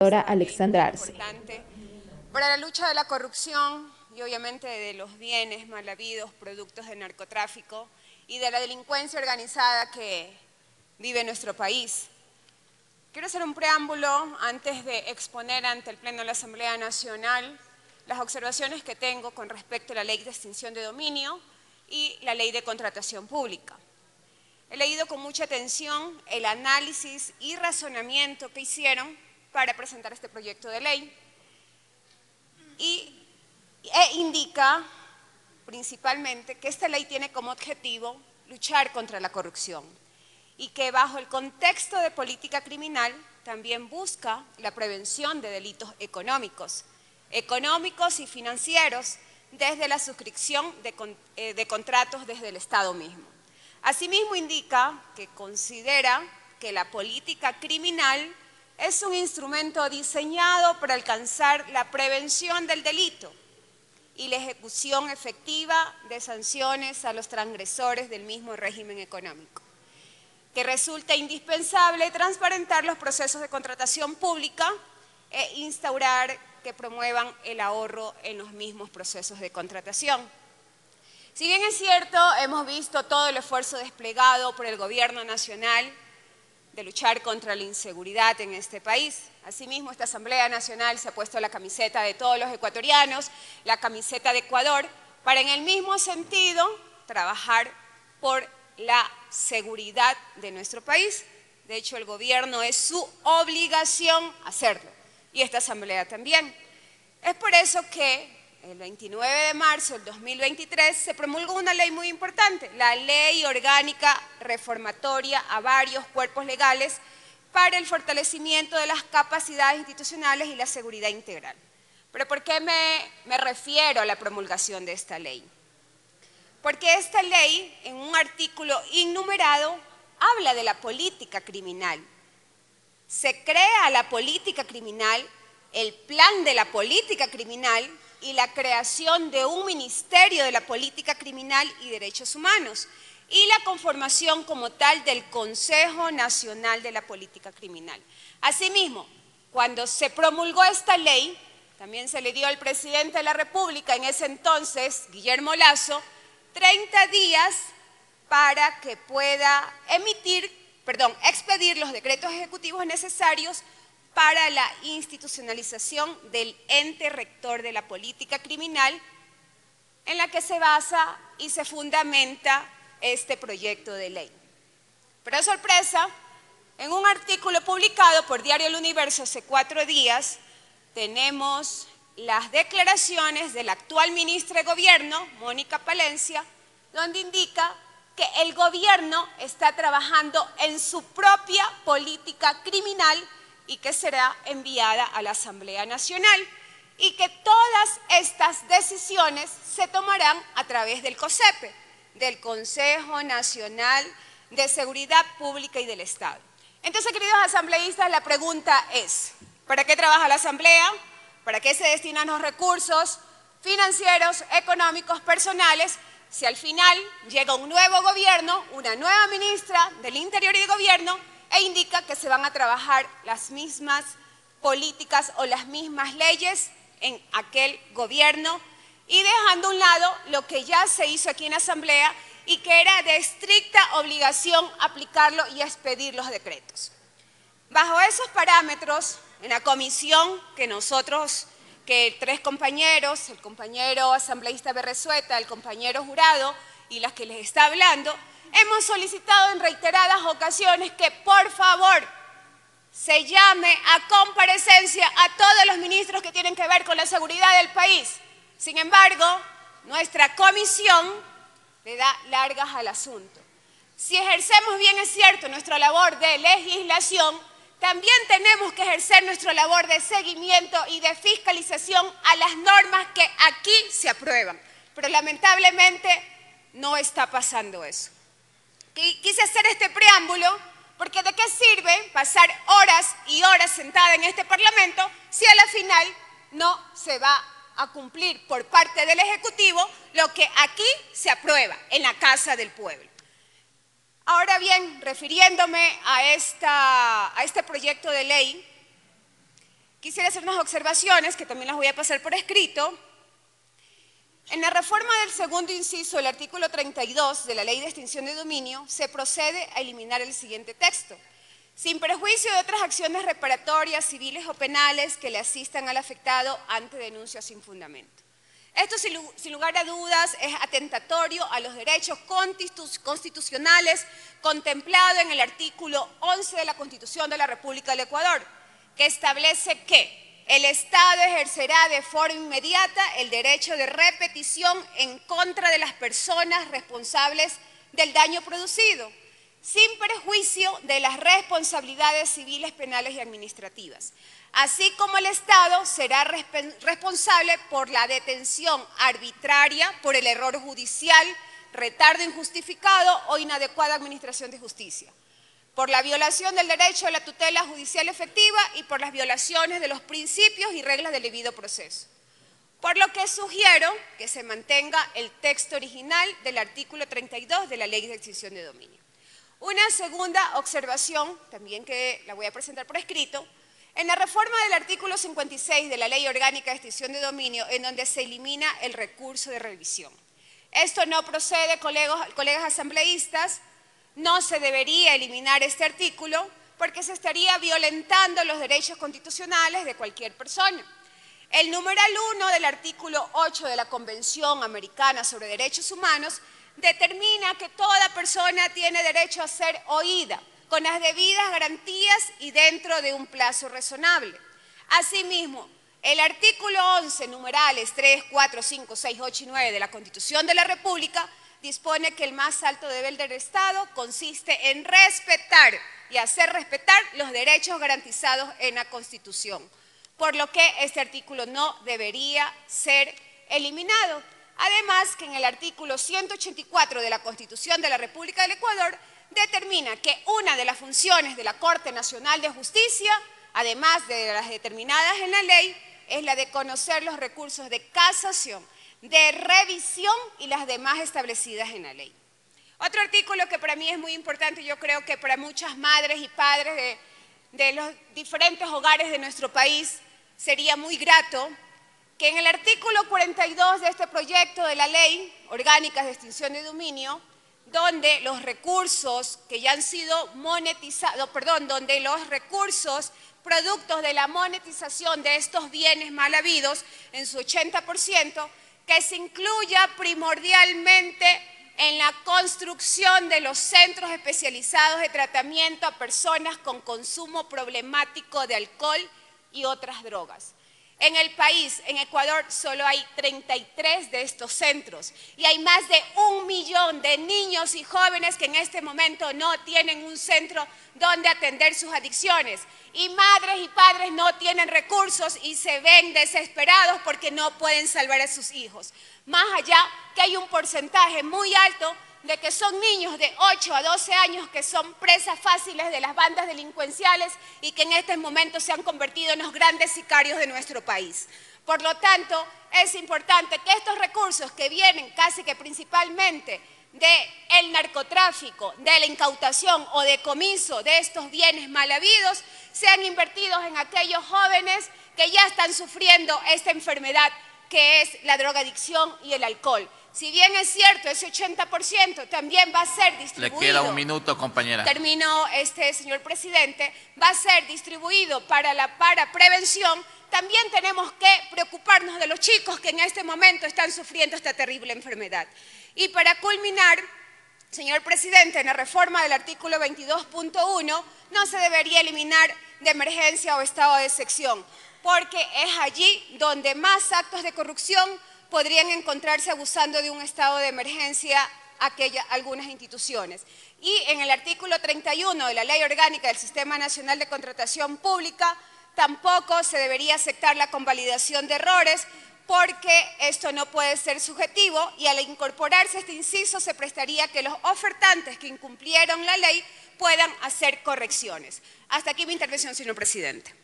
Alexandra Arce. Importante para la lucha de la corrupción y obviamente de los bienes mal habidos, productos de narcotráfico y de la delincuencia organizada que vive nuestro país. Quiero hacer un preámbulo antes de exponer ante el Pleno de la Asamblea Nacional las observaciones que tengo con respecto a la Ley de Extinción de Dominio y la Ley de Contratación Pública. He leído con mucha atención el análisis y razonamiento que hicieron para presentar este proyecto de ley e indica principalmente que esta ley tiene como objetivo luchar contra la corrupción y que bajo el contexto de política criminal también busca la prevención de delitos económicos y financieros desde la suscripción de contratos desde el Estado mismo. Asimismo indica que considera que la política criminal es un instrumento diseñado para alcanzar la prevención del delito y la ejecución efectiva de sanciones a los transgresores del mismo régimen económico, que resulta indispensable transparentar los procesos de contratación pública e instaurar que promuevan el ahorro en los mismos procesos de contratación. Si bien es cierto, hemos visto todo el esfuerzo desplegado por el Gobierno Nacional de luchar contra la inseguridad en este país. Asimismo, esta Asamblea Nacional se ha puesto la camiseta de todos los ecuatorianos, la camiseta de Ecuador, para en el mismo sentido trabajar por la seguridad de nuestro país. De hecho, el gobierno es su obligación hacerlo, y esta Asamblea también. Es por eso que el 29 de marzo del 2023 se promulgó una ley muy importante, la Ley Orgánica Reformatoria a varios cuerpos legales para el fortalecimiento de las capacidades institucionales y la seguridad integral. ¿Pero por qué me refiero a la promulgación de esta ley? Porque esta ley, en un artículo innumerado, habla de la política criminal. Se crea la política criminal, el plan de la política criminal y la creación de un Ministerio de la Política Criminal y Derechos Humanos y la conformación como tal del Consejo Nacional de la Política Criminal. Asimismo, cuando se promulgó esta ley, también se le dio al presidente de la República, en ese entonces, Guillermo Lasso, 30 días para que pueda expedir los decretos ejecutivos necesarios para la institucionalización del ente rector de la política criminal en la que se basa y se fundamenta este proyecto de ley. Pero sorpresa, en un artículo publicado por Diario El Universo hace 4 días, tenemos las declaraciones de la actual ministra de Gobierno, Mónica Palencia, donde indica que el gobierno está trabajando en su propia política criminal y que será enviada a la Asamblea Nacional y que todas estas decisiones se tomarán a través del COSEPE, del Consejo Nacional de Seguridad Pública y del Estado. Entonces, queridos asambleístas, la pregunta es, ¿para qué trabaja la Asamblea? ¿Para qué se destinan los recursos financieros, económicos, personales, si al final llega un nuevo gobierno, una nueva ministra del Interior y de Gobierno, e indica que se van a trabajar las mismas políticas o las mismas leyes en aquel gobierno y dejando a un lado lo que ya se hizo aquí en la Asamblea y que era de estricta obligación aplicarlo y expedir los decretos? Bajo esos parámetros, en la comisión que 3 compañeros, el compañero asambleísta Berresueta, el compañero Jurado y las que les está hablando, hemos solicitado en reiteradas ocasiones que por favor se llame a comparecencia a todos los ministros que tienen que ver con la seguridad del país. Sin embargo, nuestra comisión le da largas al asunto. Si ejercemos bien, es cierto, nuestra labor de legislación, también tenemos que ejercer nuestra labor de seguimiento y de fiscalización a las normas que aquí se aprueban. Pero lamentablemente no está pasando eso. Quise hacer este preámbulo porque ¿de qué sirve pasar horas y horas sentada en este Parlamento si a la final no se va a cumplir por parte del Ejecutivo lo que aquí se aprueba en la Casa del Pueblo? Ahora bien, refiriéndome a este proyecto de ley, quisiera hacer unas observaciones que también las voy a pasar por escrito. En la reforma del segundo inciso del artículo 32 de la Ley de Extinción de Dominio se procede a eliminar el siguiente texto: sin perjuicio de otras acciones reparatorias, civiles o penales que le asistan al afectado ante denuncia sin fundamento. Esto, sin lugar a dudas, es atentatorio a los derechos constitucionales contemplados en el artículo 11 de la Constitución de la República del Ecuador, que establece que el Estado ejercerá de forma inmediata el derecho de repetición en contra de las personas responsables del daño producido, sin perjuicio de las responsabilidades civiles, penales y administrativas, así como el Estado será responsable por la detención arbitraria, por el error judicial, retardo injustificado o inadecuada administración de justicia, por la violación del derecho a la tutela judicial efectiva y por las violaciones de los principios y reglas del debido proceso. Por lo que sugiero que se mantenga el texto original del artículo 32 de la Ley de Extinción de Dominio. Una segunda observación, también que la voy a presentar por escrito, en la reforma del artículo 56 de la Ley Orgánica de Extinción de Dominio, en donde se elimina el recurso de revisión. Esto no procede, colegas asambleístas, no se debería eliminar este artículo porque se estaría violentando los derechos constitucionales de cualquier persona. El numeral 1 del artículo 8 de la Convención Americana sobre Derechos Humanos determina que toda persona tiene derecho a ser oída, con las debidas garantías y dentro de un plazo razonable. Asimismo, el artículo 11, numerales 3, 4, 5, 6, 8 y 9 de la Constitución de la República dispone que el más alto deber del Estado consiste en respetar y hacer respetar los derechos garantizados en la Constitución, por lo que este artículo no debería ser eliminado. Además, que en el artículo 184 de la Constitución de la República del Ecuador determina que una de las funciones de la Corte Nacional de Justicia, además de las determinadas en la ley, es la de conocer los recursos de casación, de revisión y las demás establecidas en la ley. Otro artículo que para mí es muy importante, yo creo que para muchas madres y padres de los diferentes hogares de nuestro país sería muy grato que en el artículo 42 de este proyecto de la Ley Orgánica de Extinción de Dominio, donde los recursos que ya han sido monetizados, donde los recursos productos de la monetización de estos bienes mal habidos en su 80%, que se incluya primordialmente en la construcción de los centros especializados de tratamiento a personas con consumo problemático de alcohol y otras drogas. En el país, en Ecuador, solo hay 33 de estos centros y hay más de 1 millón de niños y jóvenes que en este momento no tienen un centro donde atender sus adicciones. Y madres y padres no tienen recursos y se ven desesperados porque no pueden salvar a sus hijos. Más allá que hay un porcentaje muy alto de que son niños de 8 a 12 años que son presas fáciles de las bandas delincuenciales y que en este momento se han convertido en los grandes sicarios de nuestro país. Por lo tanto, es importante que estos recursos que vienen casi que principalmente del narcotráfico, de la incautación o decomiso de estos bienes mal habidos, sean invertidos en aquellos jóvenes que ya están sufriendo esta enfermedad que es la drogadicción y el alcohol. Si bien es cierto, ese 80% también va a ser distribuido. Le queda un minuto, compañera. Termino, señor presidente. Va a ser distribuido para prevención. También tenemos que preocuparnos de los chicos que en este momento están sufriendo esta terrible enfermedad. Y para culminar, señor presidente, en la reforma del artículo 22.1 no se debería eliminar de emergencia o estado de excepción, porque es allí donde más actos de corrupción podrían encontrarse abusando de un estado de emergencia algunas instituciones. Y en el artículo 31 de la Ley Orgánica del Sistema Nacional de Contratación Pública tampoco se debería aceptar la convalidación de errores porque esto no puede ser subjetivo y al incorporarse este inciso se prestaría que los ofertantes que incumplieron la ley puedan hacer correcciones. Hasta aquí mi intervención, señor presidente.